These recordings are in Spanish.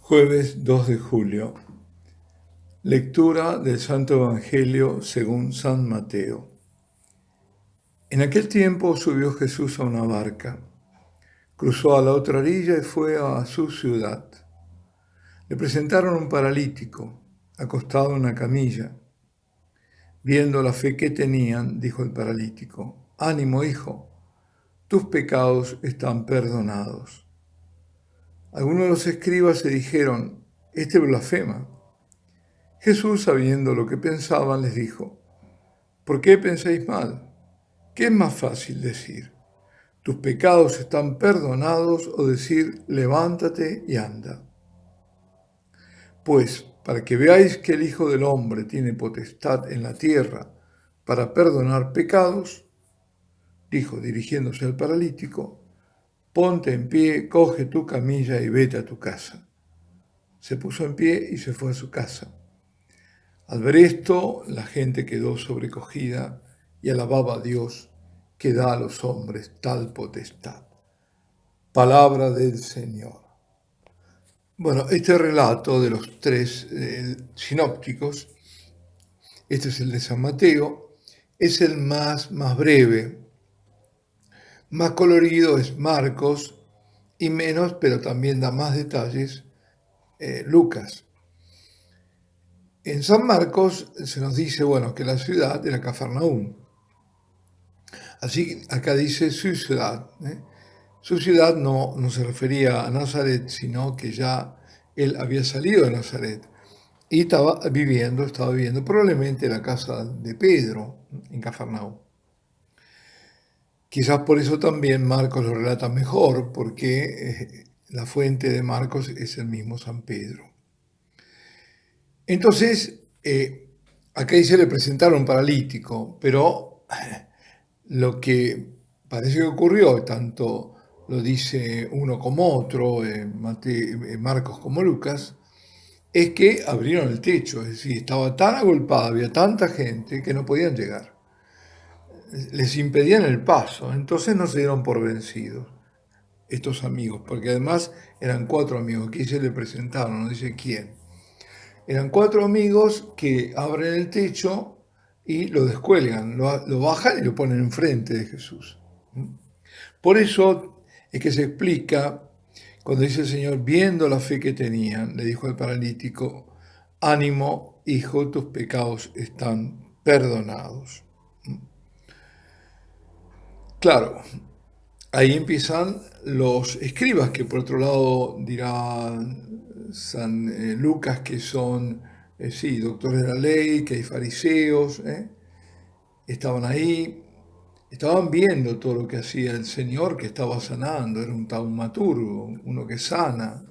Jueves 2 de julio. Lectura del Santo Evangelio según San Mateo. En aquel tiempo subió Jesús a una barca, cruzó a la otra orilla y fue a su ciudad. Le presentaron un paralítico, acostado en una camilla. Viendo la fe que tenían, dijo el paralítico: «Ánimo, hijo, tus pecados están perdonados». Algunos de los escribas se dijeron: «Este blasfema». Jesús, sabiendo lo que pensaban, les dijo: «¿Por qué pensáis mal? ¿Qué es más fácil decir? Tus pecados están perdonados, o decir: levántate y anda. Pues, para que veáis que el Hijo del Hombre tiene potestad en la tierra para perdonar pecados, dijo dirigiéndose al paralítico: ponte en pie, coge tu camilla y vete a tu casa. Se puso en pie y se fue a su casa. Al ver esto, la gente quedó sobrecogida y alababa a Dios, que da a los hombres tal potestad. Palabra del Señor. Bueno, este relato de los tres sinópticos, este es el de San Mateo, es el más breve. Más colorido es Marcos y menos, pero también da más detalles, Lucas. En San Marcos se nos dice, que la ciudad era Cafarnaúm. Así acá dice su ciudad. Su ciudad no se refería a Nazaret, sino que ya él había salido de Nazaret y estaba viviendo probablemente en la casa de Pedro, en Cafarnaúm. Quizás por eso también Marcos lo relata mejor, porque la fuente de Marcos es el mismo San Pedro. Entonces, acá dice le presentaron un paralítico, pero lo que parece que ocurrió, tanto lo dice uno como otro, Marcos como Lucas, es que abrieron el techo, es decir, estaba tan agolpada, había tanta gente que no podían llegar. Les impedían el paso, entonces no se dieron por vencidos estos amigos, porque además eran 4 amigos, aquí se le presentaron, no dice quién. Eran 4 amigos que abren el techo y lo descuelgan, lo bajan y lo ponen enfrente de Jesús. Por eso es que se explica, cuando dice el Señor, viendo la fe que tenían, le dijo al paralítico: ánimo, hijo, tus pecados están perdonados. Claro, ahí empiezan los escribas, que por otro lado dirá San Lucas que son, doctores de la ley, que hay fariseos, estaban ahí, estaban viendo todo lo que hacía el Señor, que estaba sanando, era un taumaturgo, uno que sana.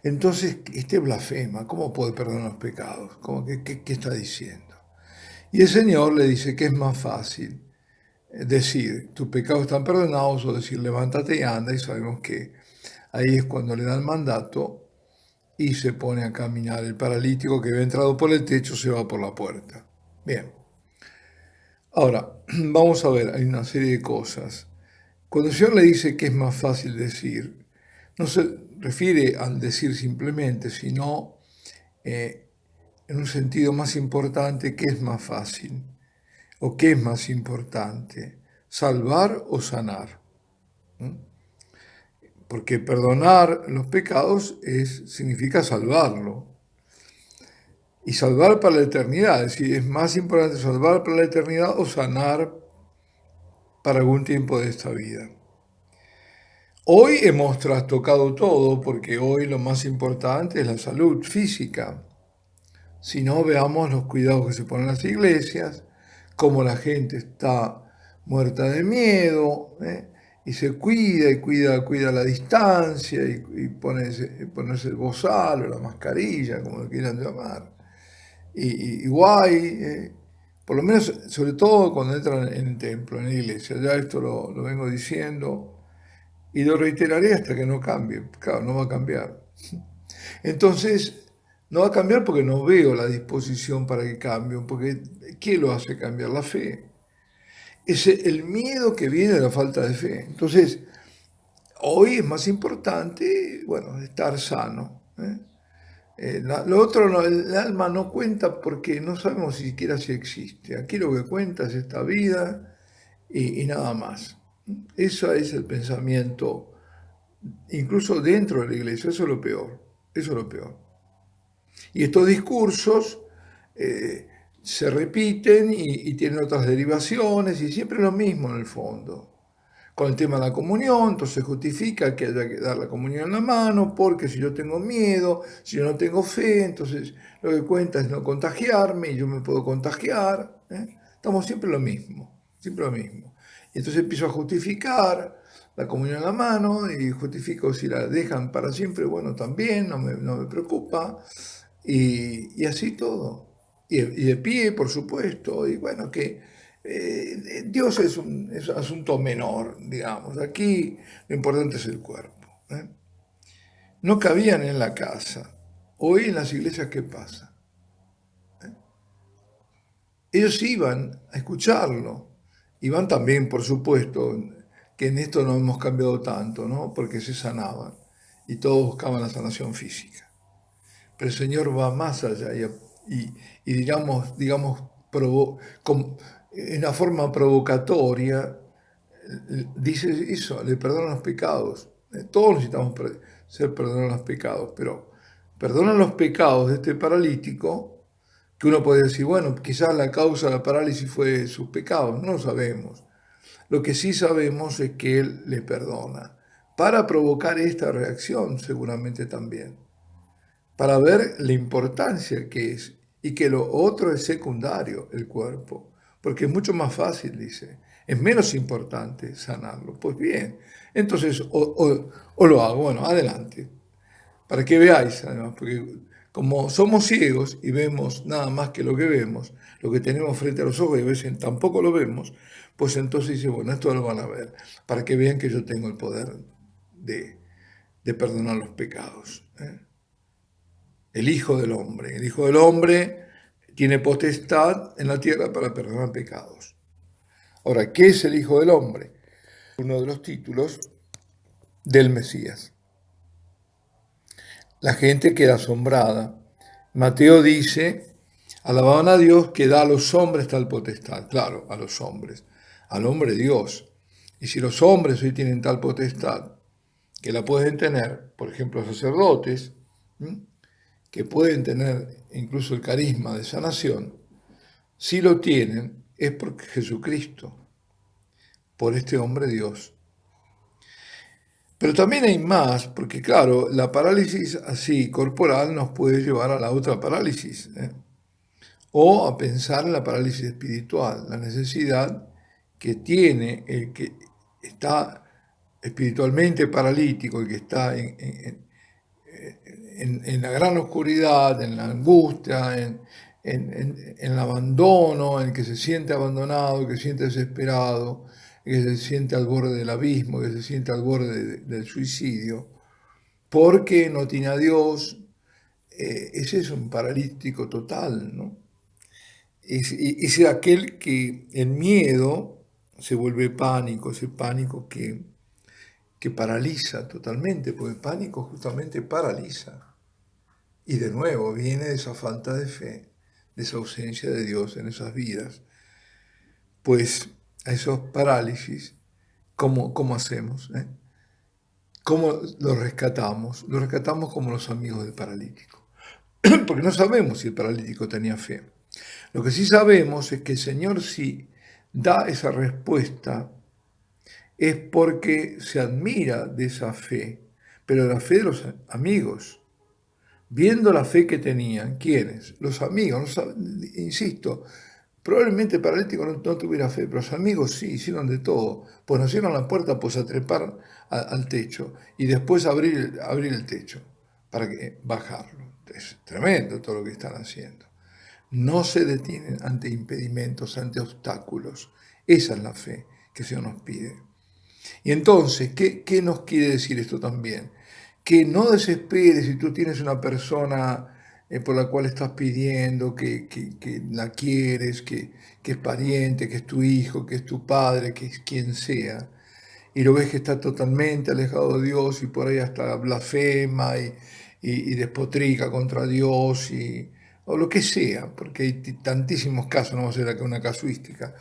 Entonces, este blasfema, ¿cómo puede perdonar los pecados? ¿Qué está diciendo? Y el Señor le dice que es más fácil decir, tus pecados están perdonados, o decir, levántate y anda, y sabemos que ahí es cuando le da el mandato y se pone a caminar. El paralítico que había entrado por el techo se va por la puerta. Bien. Ahora, vamos a ver, hay una serie de cosas. Cuando el Señor le dice que es más fácil decir, no se refiere al decir simplemente, sino en un sentido más importante, ¿qué es más fácil? ¿O qué es más importante? ¿Salvar o sanar? Porque perdonar los pecados significa salvarlo. Y salvar para la eternidad, es decir, es más importante salvar para la eternidad o sanar para algún tiempo de esta vida. Hoy hemos trastocado todo, porque hoy lo más importante es la salud física. Si no, veamos los cuidados que se ponen en las iglesias, cómo la gente está muerta de miedo, y se cuida la distancia, y ponerse el bozal o la mascarilla, como lo quieran llamar. Y guay, por lo menos, sobre todo cuando entran en el templo, en la iglesia. Ya esto lo vengo diciendo y lo reiteraré hasta que no cambie. Claro, no va a cambiar. Entonces, no va a cambiar porque no veo la disposición para que cambie, porque ¿qué lo hace cambiar? La fe. Es el miedo que viene de la falta de fe. Entonces, hoy es más importante, estar sano. ¿eh? Lo otro, el alma no cuenta porque no sabemos siquiera si existe. Aquí lo que cuenta es esta vida y nada más. Eso es el pensamiento, incluso dentro de la iglesia, eso es lo peor, eso es lo peor. Y estos discursos eh, se repiten y tienen otras derivaciones y siempre lo mismo en el fondo. Con el tema de la comunión, entonces justifica que haya que dar la comunión en la mano, porque si yo tengo miedo, si yo no tengo fe, entonces lo que cuenta es no contagiarme y yo me puedo contagiar. Estamos siempre lo mismo, siempre lo mismo. Y entonces empiezo a justificar la comunión en la mano y justifico si la dejan para siempre, bueno, también, no me preocupa. Y así todo. Y de pie, por supuesto, y bueno, que Dios es un asunto menor, digamos. Aquí lo importante es el cuerpo. No cabían en la casa. Hoy en las iglesias, ¿qué pasa? Ellos iban a escucharlo. Iban también, por supuesto, que en esto no hemos cambiado tanto, ¿no? Porque se sanaban y todos buscaban la sanación física. Pero el Señor va más allá y digamos en una forma provocatoria, dice eso, le perdonan los pecados. Todos necesitamos ser perdonados los pecados, pero perdonan los pecados de este paralítico, que uno puede decir, bueno, quizás la causa de la parálisis fue sus pecados, no lo sabemos. Lo que sí sabemos es que Él le perdona, para provocar esta reacción seguramente también, para ver la importancia que es y que lo otro es secundario, el cuerpo, porque es mucho más fácil, dice, es menos importante sanarlo. Pues bien, entonces o lo hago, bueno, adelante, para que veáis, además, porque como somos ciegos y vemos nada más que lo que vemos, lo que tenemos frente a los ojos y a veces tampoco lo vemos, pues entonces dice, bueno, esto lo van a ver, para que vean que yo tengo el poder de perdonar los pecados. El Hijo del Hombre. El Hijo del Hombre tiene potestad en la tierra para perdonar pecados. Ahora, ¿qué es el Hijo del Hombre? Uno de los títulos del Mesías. La gente queda asombrada. Mateo dice, alababan a Dios que da a los hombres tal potestad. Claro, a los hombres. Al hombre Dios. Y si los hombres hoy tienen tal potestad, que la pueden tener, por ejemplo, sacerdotes, que pueden tener incluso el carisma de sanación, si lo tienen es por Jesucristo, por este hombre Dios. Pero también hay más, porque claro, la parálisis así corporal nos puede llevar a la otra parálisis, o a pensar en la parálisis espiritual, la necesidad que tiene el que está espiritualmente paralítico, el que está en la gran oscuridad, en la angustia, en el abandono, en que se siente abandonado, que se siente desesperado, que se siente al borde del abismo, que se siente al borde del suicidio, porque no tiene a Dios. Ese es un paralítico total, ¿no? Es aquel que en miedo se vuelve pánico, ese pánico que paraliza totalmente, porque el pánico justamente paraliza. Y de nuevo viene de esa falta de fe, de esa ausencia de Dios en esas vidas. Pues a esos parálisis, ¿cómo hacemos? ¿Cómo los rescatamos? Los rescatamos como los amigos del paralítico. Porque no sabemos si el paralítico tenía fe. Lo que sí sabemos es que el Señor, si da esa respuesta, es porque se admira de esa fe, pero de la fe de los amigos. Viendo la fe que tenían, ¿quiénes? Los amigos, insisto, probablemente el paralítico no tuviera fe, pero los amigos sí, hicieron de todo. Pues nos hicieron la puerta pues a trepar al techo y después abrir el techo para bajarlo. Es tremendo todo lo que están haciendo. No se detienen ante impedimentos, ante obstáculos. Esa es la fe que el Señor nos pide. Y entonces, ¿qué nos quiere decir esto también? Que no desesperes si tú tienes una persona por la cual estás pidiendo, que la quieres, que es pariente, que es tu hijo, que es tu padre, que es quien sea, y lo ves que está totalmente alejado de Dios y por ahí hasta blasfema y despotrica contra Dios o lo que sea, porque hay tantísimos casos, no va a ser acá una casuística.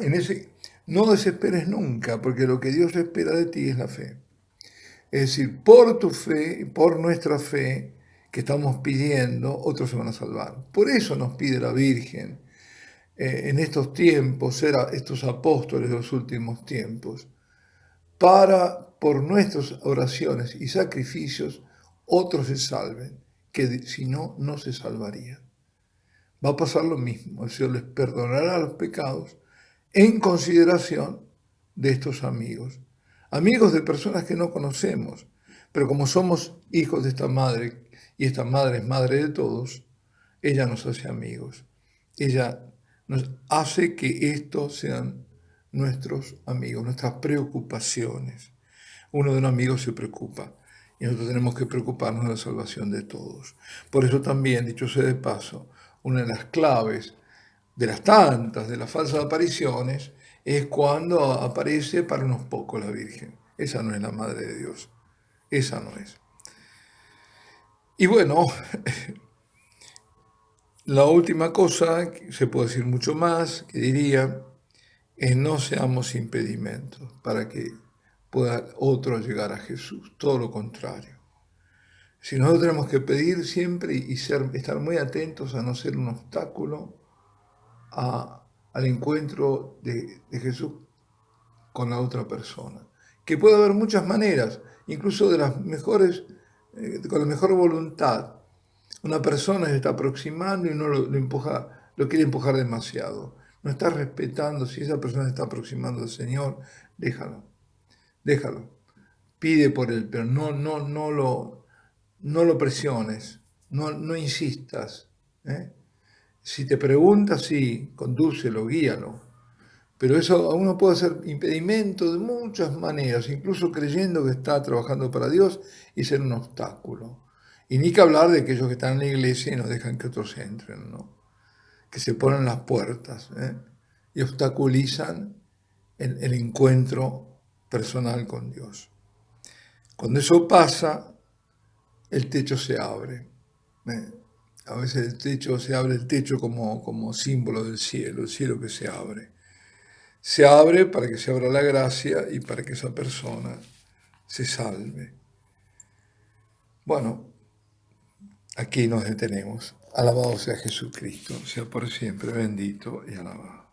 En ese, no desesperes nunca, porque lo que Dios espera de ti es la fe. Es decir, por tu fe, por nuestra fe que estamos pidiendo, otros se van a salvar. Por eso nos pide la Virgen en estos tiempos, ser estos apóstoles de los últimos tiempos, para, por nuestras oraciones y sacrificios, otros se salven, que si no, no se salvarían. Va a pasar lo mismo, el Señor les perdonará los pecados en consideración de estos amigos. Amigos de personas que no conocemos, pero como somos hijos de esta madre, y esta madre es madre de todos, ella nos hace amigos. Ella nos hace que estos sean nuestros amigos, nuestras preocupaciones. Uno de los amigos se preocupa y nosotros tenemos que preocuparnos de la salvación de todos. Por eso también, dicho sea de paso, una de las claves de las tantas, de las falsas apariciones, es cuando aparece para unos pocos la Virgen. Esa no es la Madre de Dios. Esa no es. Y bueno, la última cosa, que se puede decir mucho más, que diría, es no seamos impedimentos para que pueda otro llegar a Jesús. Todo lo contrario. Si nosotros tenemos que pedir siempre y estar muy atentos a no ser un obstáculo al encuentro de Jesús con la otra persona. Que puede haber muchas maneras, incluso de las mejores, con la mejor voluntad. Una persona se está aproximando y no lo quiere empujar demasiado. No está respetando. Si esa persona se está aproximando al Señor, déjalo. Pide por él, pero no lo presiones, no insistas. Si te pregunta, sí, condúcelo, guíalo. Pero eso a uno puede ser impedimento de muchas maneras, incluso creyendo que está trabajando para Dios y ser un obstáculo. Y ni que hablar de aquellos que están en la iglesia y no dejan que otros entren, ¿no? Que se ponen las puertas y obstaculizan el encuentro personal con Dios. Cuando eso pasa, el techo se abre. A veces el techo se abre, el techo como símbolo del cielo, el cielo que se abre. Se abre para que se abra la gracia y para que esa persona se salve. Bueno, aquí nos detenemos. Alabado sea Jesucristo, sea por siempre bendito y alabado.